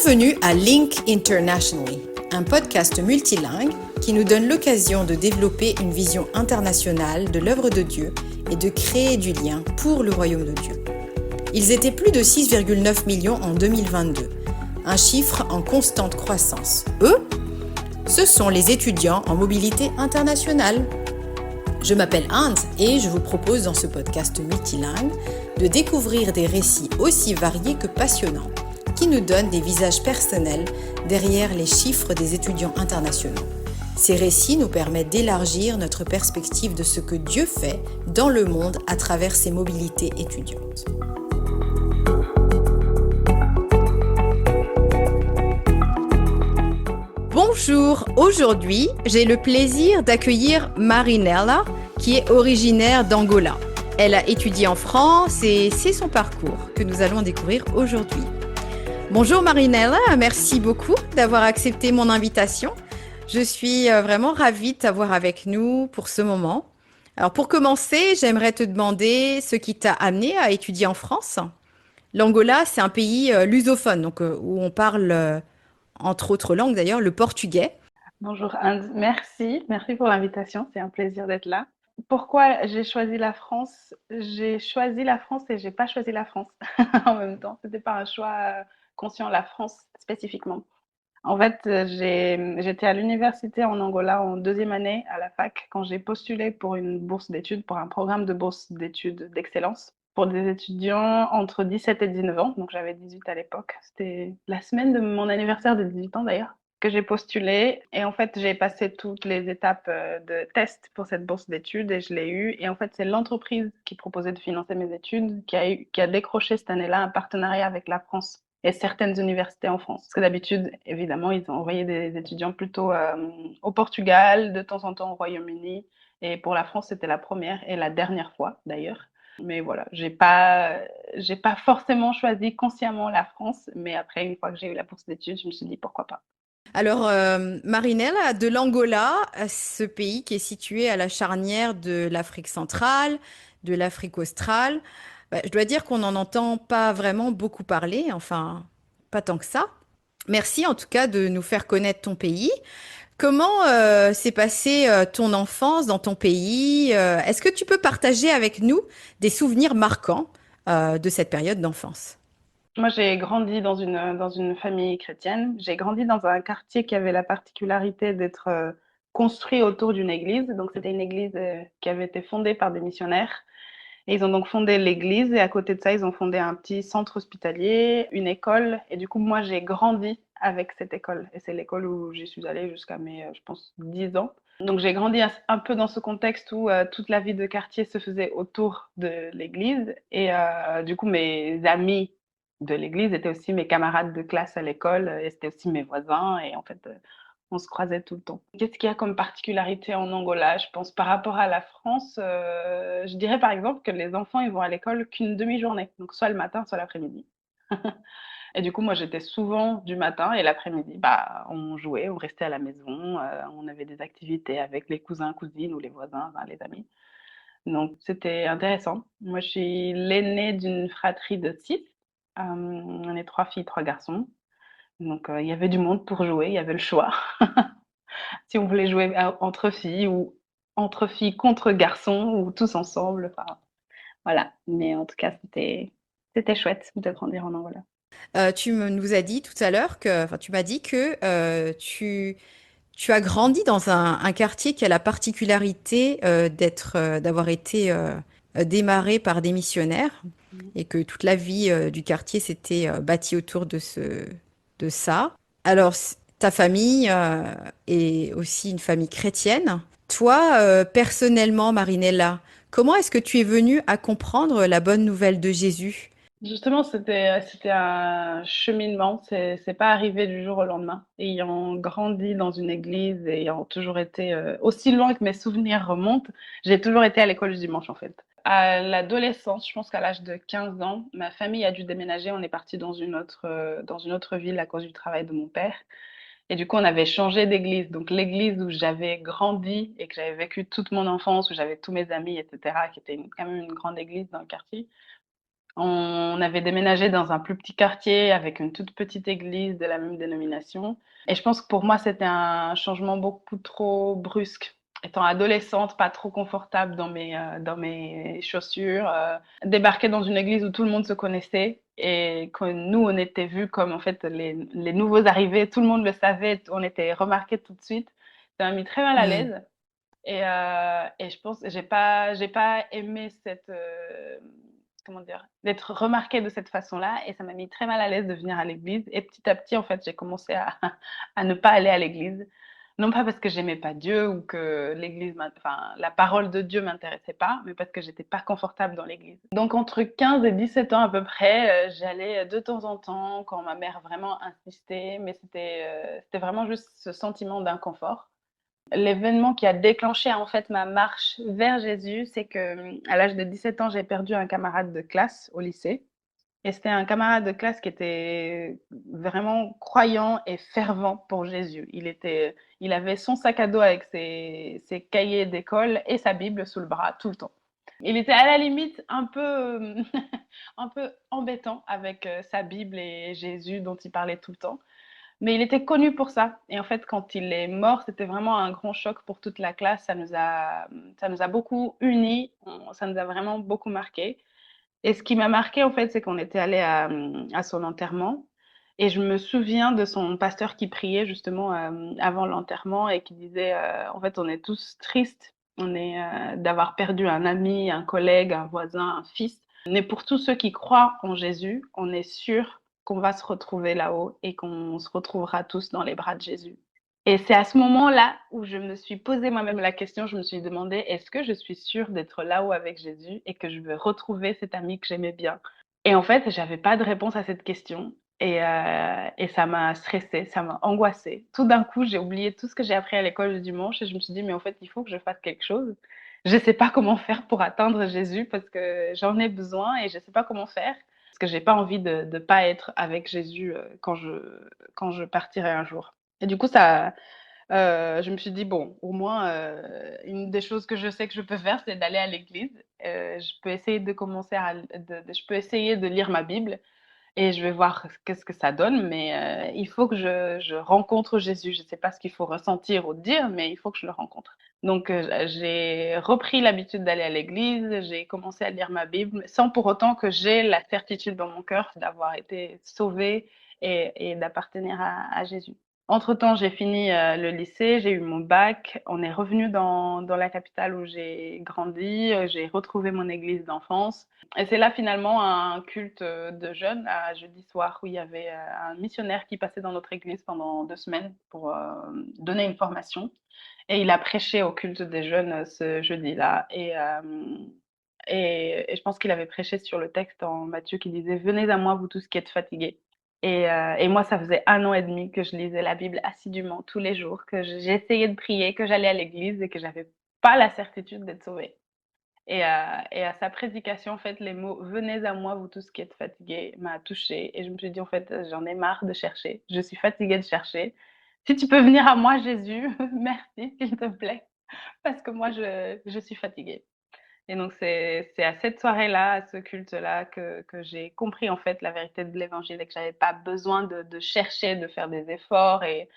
Bienvenue à Link Internationally, un podcast multilingue qui nous donne l'occasion de développer une vision internationale de l'œuvre de Dieu et de créer du lien pour le royaume de Dieu. Ils étaient plus de 6,9 millions en 2022, un chiffre en constante croissance. Eux, ce sont les étudiants en mobilité internationale. Je m'appelle Hans et je vous propose dans ce podcast multilingue de découvrir des récits aussi variés que passionnants qui nous donnent des visages personnels derrière les chiffres des étudiants internationaux. Ces récits nous permettent d'élargir notre perspective de ce que Dieu fait dans le monde à travers ses mobilités étudiantes. Bonjour, aujourd'hui, j'ai le plaisir d'accueillir Marinella, qui est originaire d'Angola. Elle a étudié en France et c'est son parcours que nous allons découvrir aujourd'hui. Bonjour Marinella, merci beaucoup d'avoir accepté mon invitation. Je suis vraiment ravie de t'avoir avec nous pour ce moment. Alors pour commencer, j'aimerais te demander ce qui t'a amené à étudier en France. L'Angola, c'est un pays lusophone, donc où on parle, entre autres langues d'ailleurs, le portugais. Bonjour Anne, merci pour l'invitation, c'est un plaisir d'être là. Pourquoi j'ai choisi la France? J'ai choisi la France et j'ai pas choisi la France en même temps. C'était pas un choix conscient, la France spécifiquement. En fait, j'étais à l'université en Angola en deuxième année à la fac quand j'ai postulé pour une bourse d'études, pour un programme de bourse d'études d'excellence pour des étudiants entre 17 et 19 ans. Donc j'avais 18 à l'époque. C'était la semaine de mon anniversaire de 18 ans d'ailleurs que j'ai postulé. Et en fait, j'ai passé toutes les étapes de test pour cette bourse d'études et je l'ai eue. Et en fait, c'est l'entreprise qui proposait de financer mes études qui a décroché cette année-là un partenariat avec la France et certaines universités en France. Parce que d'habitude, évidemment, ils ont envoyé des étudiants plutôt au Portugal, de temps en temps au Royaume-Uni. Et pour la France, c'était la première et la dernière fois d'ailleurs. Mais voilà, j'ai pas forcément choisi consciemment la France, mais après, une fois que j'ai eu la bourse d'études, je me suis dit pourquoi pas. Alors, Marinella, de l'Angola, ce pays qui est situé à la charnière de l'Afrique centrale, de l'Afrique australe, je dois dire qu'on n'en entend pas vraiment beaucoup parler, enfin, pas tant que ça. Merci en tout cas de nous faire connaître ton pays. Comment s'est passée ton enfance dans ton pays? Est-ce que tu peux partager avec nous des souvenirs marquants de cette période d'enfance? Moi, j'ai grandi dans une famille chrétienne. J'ai grandi dans un quartier qui avait la particularité d'être construit autour d'une église. Donc, c'était une église qui avait été fondée par des missionnaires. Et ils ont donc fondé l'église et à côté de ça, ils ont fondé un petit centre hospitalier, une école. Et du coup, moi, j'ai grandi avec cette école. Et c'est l'école où j'y suis allée jusqu'à mes, je pense, 10 ans. Donc, j'ai grandi un peu dans ce contexte où toute la vie de quartier se faisait autour de l'église. Et du coup, mes amis de l'église étaient aussi mes camarades de classe à l'école et c'était aussi mes voisins. Et en fait, on se croisait tout le temps. Qu'est-ce qu'il y a comme particularité en Angola? Je pense par rapport à la France, je dirais par exemple que les enfants ils vont à l'école qu'une demi-journée, donc soit le matin, soit l'après-midi. Et du coup, moi, j'étais souvent du matin et l'après-midi, bah, on jouait, on restait à la maison, on avait des activités avec les cousins, cousines ou les voisins, enfin, les amis. Donc, c'était intéressant. Moi, je suis l'aînée d'une fratrie de six. On est trois filles, trois garçons. Donc, il y avait du monde pour jouer, il y avait le choix. Si on voulait jouer entre filles ou entre filles contre garçons ou tous ensemble. Enfin, voilà. Mais en tout cas, c'était chouette de grandir en Angola. Nous as dit tout à l'heure que, enfin, tu m'as dit que tu as grandi dans un quartier qui a la particularité d'avoir été démarré par des missionnaires Mhm. et que toute la vie du quartier s'était bâtie autour de ça. Alors, ta famille est aussi une famille chrétienne. Toi, personnellement, Marinella, comment est-ce que tu es venue à comprendre la bonne nouvelle de Jésus? Justement, c'était un cheminement. C'est pas arrivé du jour au lendemain. Ayant grandi dans une église, ayant toujours été aussi loin que mes souvenirs remontent, j'ai toujours été à l'école du dimanche en fait. À l'adolescence, je pense qu'à l'âge de 15 ans, ma famille a dû déménager. On est parti dans une autre ville à cause du travail de mon père. Et du coup, on avait changé d'église. Donc, l'église où j'avais grandi et que j'avais vécu toute mon enfance, où j'avais tous mes amis, etc., qui était quand même une grande église dans le quartier, On avait déménagé dans un plus petit quartier avec une toute petite église de la même dénomination. Et je pense que pour moi, c'était un changement beaucoup trop brusque. Étant adolescente, pas trop confortable dans mes chaussures, débarquer dans une église où tout le monde se connaissait et que nous, on était vus comme en fait les nouveaux arrivés, tout le monde le savait, on était remarqués tout de suite. Ça m'a mis très mal à Hmm. l'aise. Et je pense que j'ai pas aimé cette, comment dire, d'être remarquée de cette façon-là. Et ça m'a mis très mal à l'aise de venir à l'église. Et petit à petit, en fait, j'ai commencé à ne pas aller à l'église. Non pas parce que j'aimais pas Dieu ou que enfin, la parole de Dieu m'intéressait pas, mais parce que j'étais pas confortable dans l'église. Donc, entre 15 et 17 ans à peu près, j'allais de temps en temps quand ma mère vraiment insistait, mais c'était vraiment juste ce sentiment d'inconfort. L'événement qui a déclenché en fait ma marche vers Jésus, c'est que à l'âge de 17 ans, j'ai perdu un camarade de classe au lycée. Et c'était un camarade de classe qui était vraiment croyant et fervent pour Jésus. Il avait son sac à dos avec ses cahiers d'école et sa Bible sous le bras tout le temps. Il était à la limite un peu, un peu embêtant avec sa Bible et Jésus dont il parlait tout le temps. Mais il était connu pour ça. Et en fait, quand il est mort, c'était vraiment un grand choc pour toute la classe. Ça nous a beaucoup unis. Ça nous a vraiment beaucoup marqué. Et ce qui m'a marqué, en fait, c'est qu'on était allé à son enterrement. Et je me souviens de son pasteur qui priait justement avant l'enterrement et qui disait, en fait, on est tous tristes. On est d'avoir perdu un ami, un collègue, un voisin, un fils. Mais pour tous ceux qui croient en Jésus, on est sûr qu'on va se retrouver là-haut et qu'on se retrouvera tous dans les bras de Jésus. Et c'est à ce moment-là où je me suis posé moi-même la question, je me suis demandé, est-ce que je suis sûre d'être là-haut avec Jésus et que je veux retrouver cet ami que j'aimais bien? Et en fait, j'avais pas de réponse à cette question et ça m'a stressée, ça m'a angoissée. Tout d'un coup, j'ai oublié tout ce que j'ai appris à l'école le dimanche et je me suis dit, mais en fait, il faut que je fasse quelque chose. Je sais pas comment faire pour atteindre Jésus parce que j'en ai besoin et je sais pas comment faire parce que j'ai pas envie de pas être avec Jésus quand je partirai un jour. Et du coup, je me suis dit, bon, au moins, une des choses que je sais que je peux faire, c'est d'aller à l'église. Je peux essayer de commencer je peux essayer de lire ma Bible et je vais voir qu'est-ce que ça donne, mais il faut que je rencontre Jésus. Je ne sais pas ce qu'il faut ressentir ou dire, mais il faut que je le rencontre. Donc, j'ai repris l'habitude d'aller à l'église, j'ai commencé à lire ma Bible, sans pour autant que j'ai la certitude dans mon cœur d'avoir été sauvée et d'appartenir à Jésus. Entre-temps, j'ai fini le lycée, j'ai eu mon bac, on est revenu dans la capitale où j'ai grandi, j'ai retrouvé mon église d'enfance. Et c'est là finalement un culte de jeunes à jeudi soir où il y avait un missionnaire qui passait dans notre église pendant 2 semaines pour donner une formation. Et il a prêché au culte des jeunes ce jeudi-là. Et je pense qu'il avait prêché sur le texte en Matthieu qui disait: Venez à moi, vous tous qui êtes fatigués. Et moi, ça faisait 1 an et demi que je lisais la Bible assidûment tous les jours, que j'essayais de prier, que j'allais à l'église et que j'avais pas la certitude d'être sauvée. Et à sa prédication, en fait, les mots Venez à moi, vous tous qui êtes fatigués, m'a touchée. Et je me suis dit, en fait, j'en ai marre de chercher. Je suis fatiguée de chercher. Si tu peux venir à moi, Jésus, merci, s'il te plaît, parce que moi, je suis fatiguée. Et donc, c'est à cette soirée-là, à ce culte-là, que j'ai compris, en fait, la vérité de l'évangile et que j'avais pas besoin de chercher, de faire des efforts et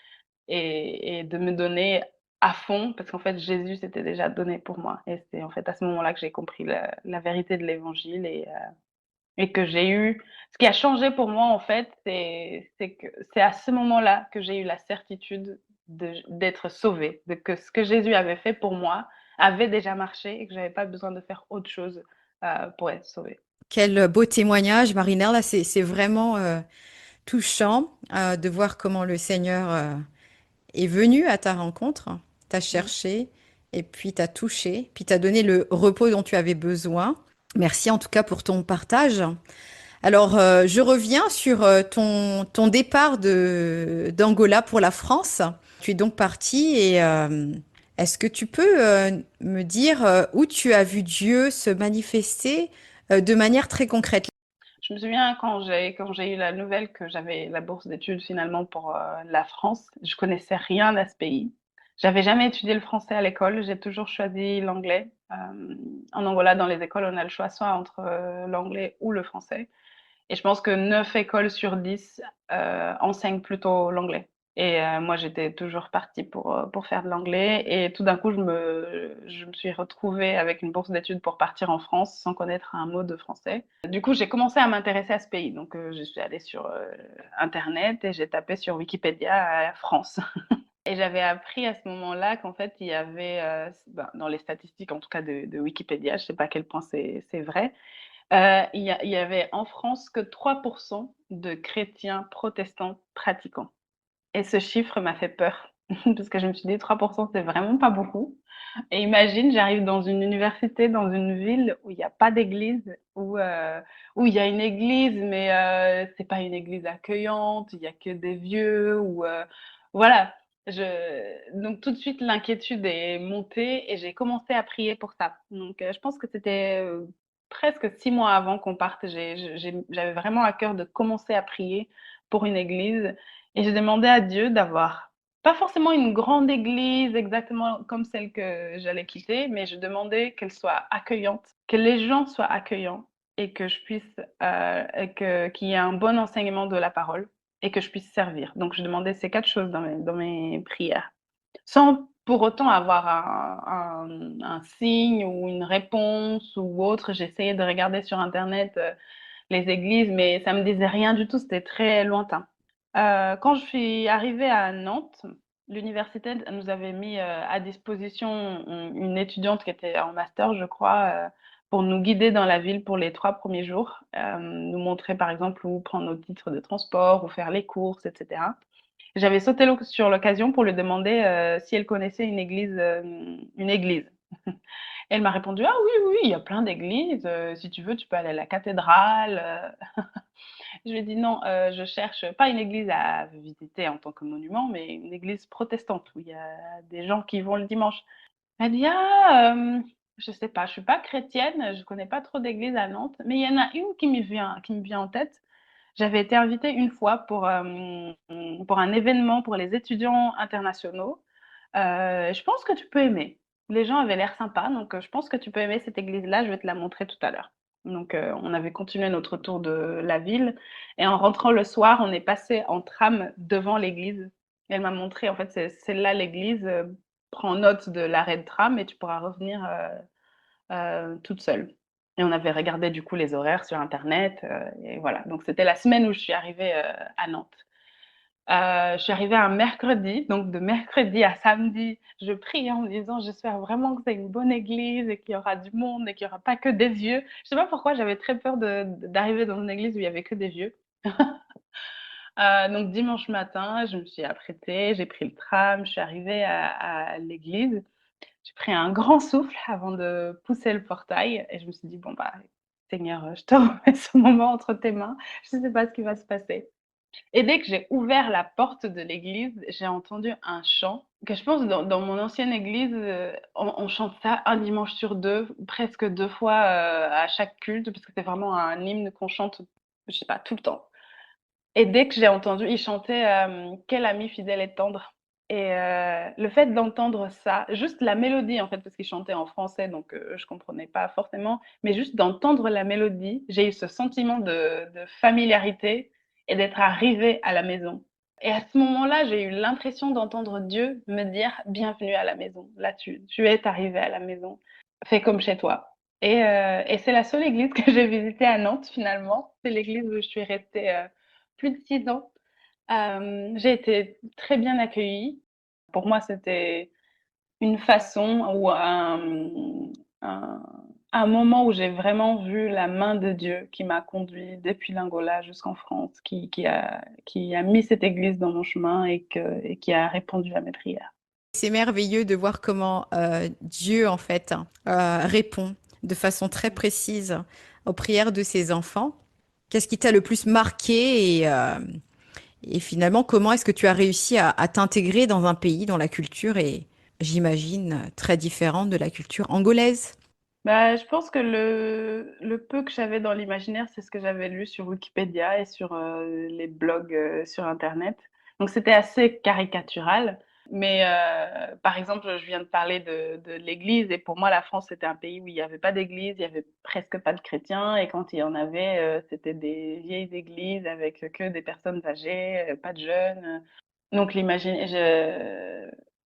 de me donner à fond, parce qu'en fait, Jésus s'était déjà donné pour moi. Et c'est en fait à ce moment-là que j'ai compris la vérité de l'évangile et que j'ai eu. Ce qui a changé pour moi, en fait, c'est à ce moment-là que j'ai eu la certitude d'être sauvée, de que ce que Jésus avait fait pour moi avait déjà marché et que j'avais pas besoin de faire autre chose pour être sauvée. Quel beau témoignage, Marina. Là, c'est vraiment touchant de voir comment le Seigneur est venu à ta rencontre, t'a Mm. cherché et puis t'a touché, puis t'a donné le repos dont tu avais besoin. Merci en tout cas pour ton partage. Alors, je reviens sur ton départ d'Angola pour la France. Tu es donc parti et est-ce que tu peux me dire où tu as vu Dieu se manifester de manière très concrète? Je me souviens quand j'ai eu la nouvelle que j'avais la bourse d'études finalement pour la France, je connaissais rien à ce pays. J'avais jamais étudié le français à l'école, j'ai toujours choisi l'anglais. En Angola, dans les écoles, on a le choix soit entre l'anglais ou le français. Et je pense que 9 écoles sur 10 enseignent plutôt l'anglais. Et moi, j'étais toujours partie pour faire de l'anglais. Et tout d'un coup, je me suis retrouvée avec une bourse d'études pour partir en France sans connaître un mot de français. Du coup, j'ai commencé à m'intéresser à ce pays. Donc, je suis allée sur Internet et j'ai tapé sur Wikipédia France. Et j'avais appris à ce moment-là qu'en fait, il y avait, dans les statistiques, en tout cas de Wikipédia, je ne sais pas à quel point c'est vrai, il y avait en France que 3% de chrétiens protestants pratiquants. Et ce chiffre m'a fait peur, parce que je me suis dit 3%, c'est vraiment pas beaucoup. Et imagine, j'arrive dans une université, dans une ville où il n'y a pas d'église, où il y a une église, mais c'est pas une église accueillante, il y a que des vieux, ou voilà. Donc tout de suite, l'inquiétude est montée et j'ai commencé à prier pour ça. Donc je pense que c'était presque 6 mois avant qu'on parte, j'avais vraiment à cœur de commencer à prier pour une église et j'ai demandé à Dieu d'avoir pas forcément une grande église exactement comme celle que j'allais quitter, mais je demandais qu'elle soit accueillante, que les gens soient accueillants et que je puisse, qu'il y ait un bon enseignement de la parole et que je puisse servir. Donc je demandais ces 4 choses dans mes prières, sans pour autant avoir un signe ou une réponse ou autre. J'essayais de regarder sur internet les églises, mais ça me disait rien du tout, c'était très lointain. Quand je suis arrivée à Nantes, l'université nous avait mis à disposition une étudiante qui était en master, je crois, pour nous guider dans la ville pour les 3 premiers jours, nous montrer par exemple où prendre nos titres de transport, où faire les courses, etc. J'avais sauté sur l'occasion pour lui demander si elle connaissait une église, une église. Elle m'a répondu: «Ah oui, oui, il y a plein d'églises, si tu veux, tu peux aller à la cathédrale». Je lui ai dit: «Non, je cherche pas une église à visiter en tant que monument, mais une église protestante où il y a des gens qui vont le dimanche». Elle dit: «Ah, je sais pas, je suis pas chrétienne, je connais pas trop d'églises à Nantes, mais il y en a une qui me vient en tête». J'avais été invitée une fois pour un événement pour les étudiants internationaux. Je pense que tu peux aimer. Les gens avaient l'air sympas, donc je pense que tu peux aimer cette église-là, je vais te la montrer tout à l'heure. Donc on avait continué notre tour de la ville et en rentrant le soir, on est passé en tram devant l'église. Elle m'a montré, en fait, c'est là l'église, prends note de l'arrêt de tram et tu pourras revenir toute seule. Et on avait regardé du coup les horaires sur internet et voilà. Donc c'était la semaine où je suis arrivée à Nantes. Je suis arrivée un mercredi, donc de mercredi à samedi, je prie en me disant: «J'espère vraiment que c'est une bonne église et qu'il y aura du monde et qu'il y aura pas que des vieux». Je sais pas pourquoi j'avais très peur d'arriver dans une église où il y avait que des vieux. Donc dimanche matin, je me suis apprêtée, j'ai pris le tram, je suis arrivée à l'église. J'ai pris un grand souffle avant de pousser le portail et je me suis dit: «Bon, bah, Seigneur, je te remets ce moment entre tes mains. Je ne sais pas ce qui va se passer». Et dès que j'ai ouvert la porte de l'église, j'ai entendu un chant que je pense dans mon ancienne église, on chante ça un dimanche sur 2, presque 2 fois, à chaque culte, parce que c'est vraiment un hymne qu'on chante, je sais pas, tout le temps. Et dès que j'ai entendu, il chantait Quel ami fidèle et tendre. Et le fait d'entendre ça, juste la mélodie en fait, parce qu'il chantait en français, donc je comprenais pas forcément, mais juste d'entendre la mélodie, j'ai eu ce sentiment de familiarité et d'être arrivée à la maison. Et à ce moment-là, j'ai eu l'impression d'entendre Dieu me dire bienvenue à la maison. Là, tu es arrivé à la maison. Fais comme chez toi. Et c'est la seule église que j'ai visitée à Nantes finalement. C'est l'église où je suis restée plus de 6 ans. J'ai été très bien accueillie. Pour moi, c'était une façon ou un, un moment où j'ai vraiment vu la main de Dieu qui m'a conduit depuis l'Angola jusqu'en France, qui a mis cette église dans mon chemin et qui a répondu à mes prières. C'est merveilleux de voir comment Dieu, en fait, répond de façon très précise aux prières de ses enfants. Qu'est-ce qui t'a le plus marqué et finalement, comment est-ce que tu as réussi à t'intégrer dans un pays dont la culture est, j'imagine, très différente de la culture angolaise? Bah, je pense que le peu que j'avais dans l'imaginaire, c'est ce que j'avais lu sur Wikipédia et sur les blogs sur Internet. Donc c'était assez caricatural. Mais par exemple, je viens de parler de l'Église et pour moi, la France, c'était un pays où il n'y avait pas d'Église, il y avait presque pas de chrétiens et quand il y en avait, c'était des vieilles églises avec que des personnes âgées, pas de jeunes. Donc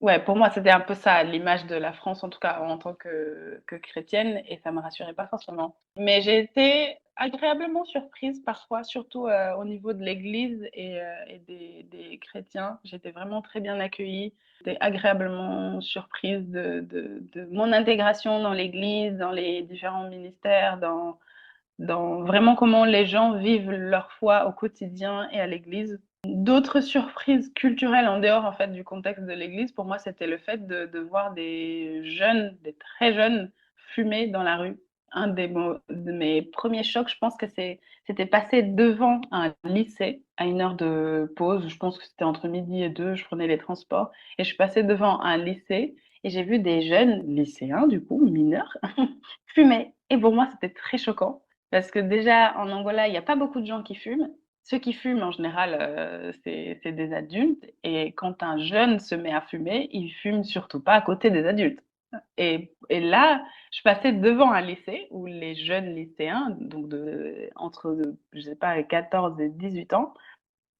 ouais, pour moi, c'était un peu ça, l'image de la France, en tout cas en tant que chrétienne, et ça me rassurait pas forcément. Mais j'ai été agréablement surprise parfois, surtout au niveau de l'Église et des chrétiens. J'étais vraiment très bien accueillie. J'étais agréablement surprise de mon intégration dans l'Église, dans les différents ministères, dans vraiment comment les gens vivent leur foi au quotidien et à l'Église. D'autres surprises culturelles en dehors en fait du contexte de l'église, pour moi, c'était le fait de voir des jeunes, des très jeunes, fumer dans la rue. Un de mes premiers chocs, je pense que c'était passer devant un lycée à une heure de pause. Je pense que c'était entre midi et deux. Je prenais les transports et je suis passée devant un lycée et j'ai vu des jeunes lycéens, du coup mineurs, fumer. Et pour moi, c'était très choquant parce que déjà en Angola, il n'y a pas beaucoup de gens qui fument. Ceux qui fument, en général, c'est des adultes et quand un jeune se met à fumer, il fume surtout pas à côté des adultes et là, je passais devant un lycée où les jeunes lycéens, donc entre, je sais pas, 14 et 18 ans,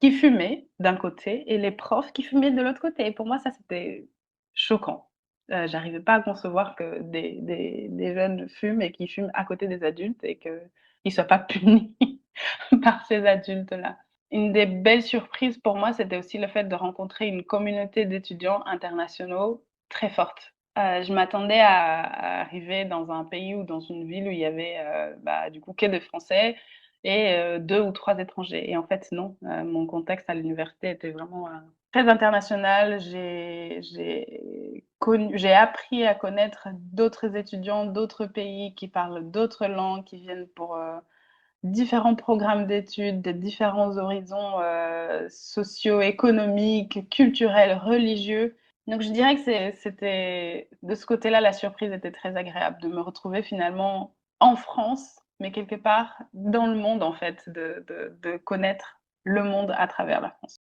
qui fumaient d'un côté et les profs qui fumaient de l'autre côté et pour moi, ça, c'était choquant. J'arrivais pas à concevoir que des jeunes fument et qu'ils fument à côté des adultes et qu'ils soient pas punis par ces adultes-là. Une des belles surprises pour moi, c'était aussi le fait de rencontrer une communauté d'étudiants internationaux très forte. Je m'attendais à arriver dans un pays ou dans une ville où il y avait du coup que des Français et deux ou trois étrangers. Et en fait, non, mon contexte à l'université était vraiment très international. J'ai appris à connaître d'autres étudiants, d'autres pays qui parlent d'autres langues, qui viennent pour différents programmes d'études, des différents horizons socio-économiques, culturels, religieux. Donc je dirais que c'était de ce côté-là, la surprise était très agréable de me retrouver finalement en France, mais quelque part dans le monde en fait, de connaître le monde à travers la France.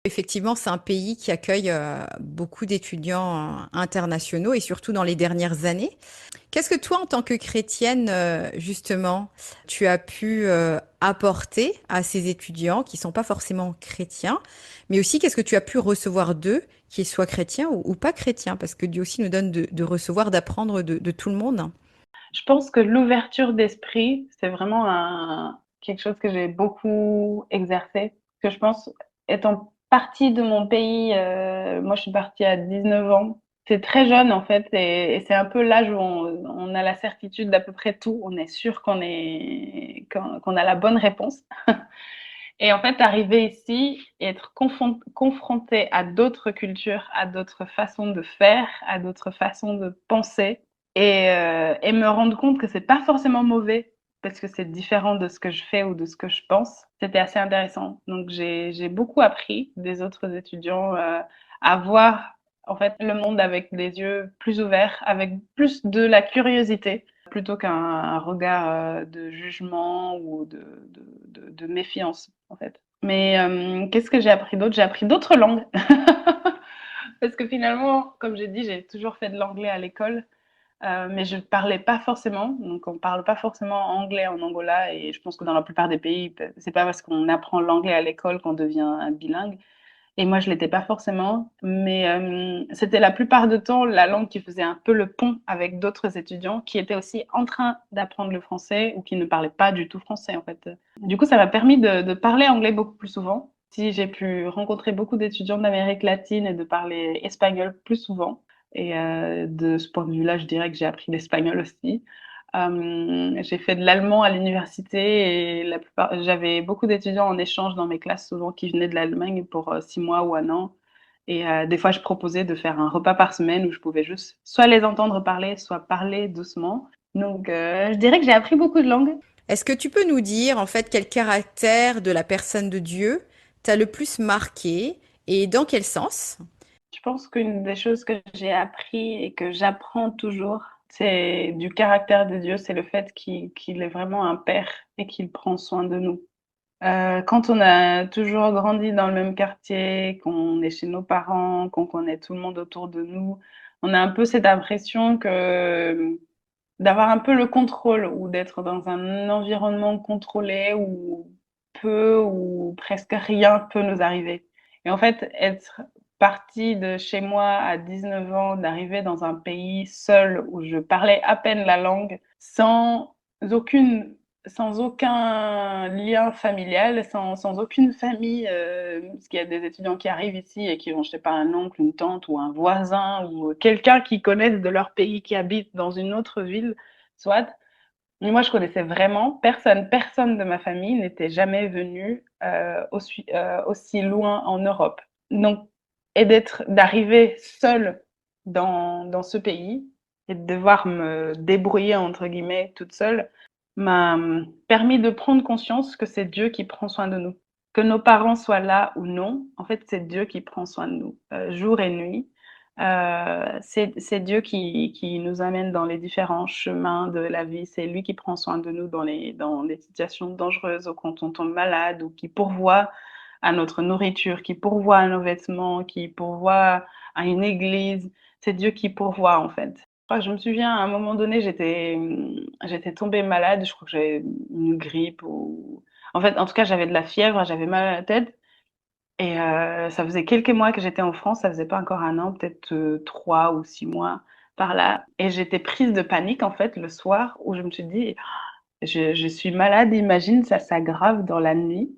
Effectivement, c'est un pays qui accueille beaucoup d'étudiants internationaux et surtout dans les dernières années. Qu'est-ce que toi, en tant que chrétienne, justement, tu as pu apporter à ces étudiants qui sont pas forcément chrétiens, mais aussi qu'est-ce que tu as pu recevoir d'eux, qu'ils soient chrétiens ou pas chrétiens, parce que Dieu aussi nous donne de recevoir, d'apprendre de tout le monde. Je pense que l'ouverture d'esprit, c'est vraiment quelque chose que j'ai beaucoup exercé. Que je pense, étant partie de mon pays, moi je suis partie à 19 ans. C'est très jeune en fait, et c'est un peu l'âge où on a la certitude d'à peu près tout. On est sûr qu'on a la bonne réponse. Et en fait, arriver ici et être confronté à d'autres cultures, à d'autres façons de faire, à d'autres façons de penser, et me rendre compte que c'est pas forcément mauvais parce que c'est différent de ce que je fais ou de ce que je pense. C'était assez intéressant. Donc j'ai beaucoup appris des autres étudiants à voir en fait le monde avec des yeux plus ouverts, avec plus de la curiosité plutôt qu'un regard de jugement ou de méfiance en fait. Mais qu'est-ce que j'ai appris d'autre? J'ai appris d'autres langues. Parce que finalement, comme j'ai dit, j'ai toujours fait de l'anglais à l'école. Mais je ne parlais pas forcément, donc on ne parle pas forcément anglais en Angola, et je pense que dans la plupart des pays, c'est pas parce qu'on apprend l'anglais à l'école qu'on devient un bilingue. Et moi, je l'étais pas forcément, mais c'était la plupart du temps la langue qui faisait un peu le pont avec d'autres étudiants qui étaient aussi en train d'apprendre le français ou qui ne parlaient pas du tout français en fait. Du coup, ça m'a permis de parler anglais beaucoup plus souvent. Si j'ai pu rencontrer beaucoup d'étudiants d'Amérique latine et de parler espagnol plus souvent. Et de ce point de vue-là, je dirais que j'ai appris l'espagnol aussi. J'ai fait de l'allemand à l'université et j'avais beaucoup d'étudiants en échange dans mes classes, souvent qui venaient de l'Allemagne pour 6 mois ou un an. Et des fois, je proposais de faire un repas par semaine où je pouvais juste soit les entendre parler, soit parler doucement. Donc, je dirais que j'ai appris beaucoup de langues. Est-ce que tu peux nous dire, en fait, quel caractère de la personne de Dieu t'a le plus marqué et dans quel sens? Je pense qu'une des choses que j'ai appris et que j'apprends toujours, c'est du caractère de Dieu, c'est le fait qu'il est vraiment un père et qu'il prend soin de nous. Quand on a toujours grandi dans le même quartier, qu'on est chez nos parents, qu'on connaît tout le monde autour de nous, on a un peu cette impression que d'avoir un peu le contrôle ou d'être dans un environnement contrôlé où peu ou presque rien peut nous arriver. Et en fait, être partie de chez moi à 19 ans, d'arriver dans un pays seul où je parlais à peine la langue, aucune, sans aucun lien familial, sans aucune famille, parce qu'il y a des étudiants qui arrivent ici et qui ont, je sais pas, un oncle, une tante ou un voisin ou quelqu'un qu'ils connaissent de leur pays qui habite dans une autre ville, soit. Mais moi, je connaissais vraiment personne. Personne de ma famille n'était jamais venu aussi loin en Europe. Donc, d'arriver seule dans ce pays et de devoir me débrouiller, entre guillemets, toute seule, m'a permis de prendre conscience que c'est Dieu qui prend soin de nous. Que nos parents soient là ou non, en fait, c'est Dieu qui prend soin de nous, jour et nuit. C'est Dieu qui nous amène dans les différents chemins de la vie. C'est lui qui prend soin de nous dans les situations dangereuses ou quand on tombe malade ou qui pourvoit à notre nourriture, qui pourvoit à nos vêtements, qui pourvoit à une église. C'est Dieu qui pourvoit en fait. Je me souviens, à un moment donné, j'étais tombée malade. Je crois que j'avais une grippe ou... En fait, en tout cas, j'avais de la fièvre, j'avais mal à la tête. Et ça faisait quelques mois que j'étais en France, ça faisait pas encore un an, peut-être 3 ou 6 mois par là. Et j'étais prise de panique, en fait, le soir, où je me suis dit, je suis malade, imagine, ça s'aggrave dans la nuit.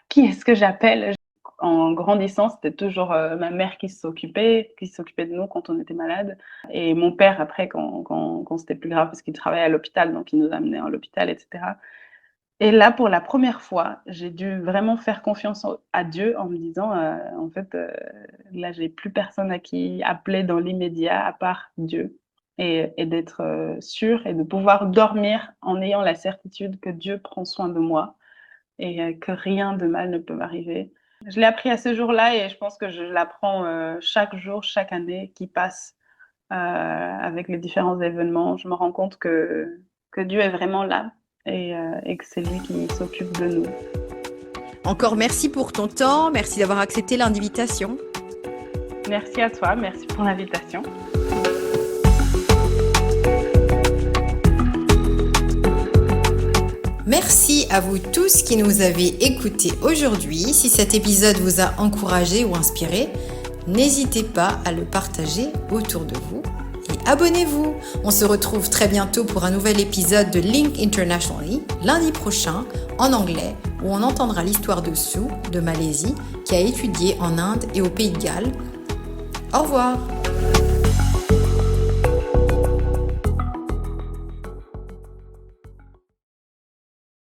Qui est-ce que j'appelle? En grandissant, c'était toujours ma mère qui s'occupait de nous quand on était malade. Et mon père, après, quand c'était plus grave, parce qu'il travaillait à l'hôpital, donc il nous amenait à l'hôpital, etc. Et là, pour la première fois, j'ai dû vraiment faire confiance à Dieu en me disant, en fait, là, j'ai plus personne à qui appeler dans l'immédiat à part Dieu. Et d'être sûre et de pouvoir dormir en ayant la certitude que Dieu prend soin de moi et que rien de mal ne peut m'arriver. Je l'ai appris à ce jour-là et je pense que je l'apprends chaque jour, chaque année qui passe avec les différents événements. Je me rends compte que Dieu est vraiment là et que c'est lui qui s'occupe de nous. Encore merci pour ton temps, merci d'avoir accepté l'invitation. Merci à toi, merci pour l'invitation. Merci à vous tous qui nous avez écoutés aujourd'hui. Si cet épisode vous a encouragé ou inspiré, n'hésitez pas à le partager autour de vous et abonnez-vous. On se retrouve très bientôt pour un nouvel épisode de Link Internationally, lundi prochain, en anglais, où on entendra l'histoire de Sue, de Malaisie, qui a étudié en Inde et au Pays de Galles. Au revoir!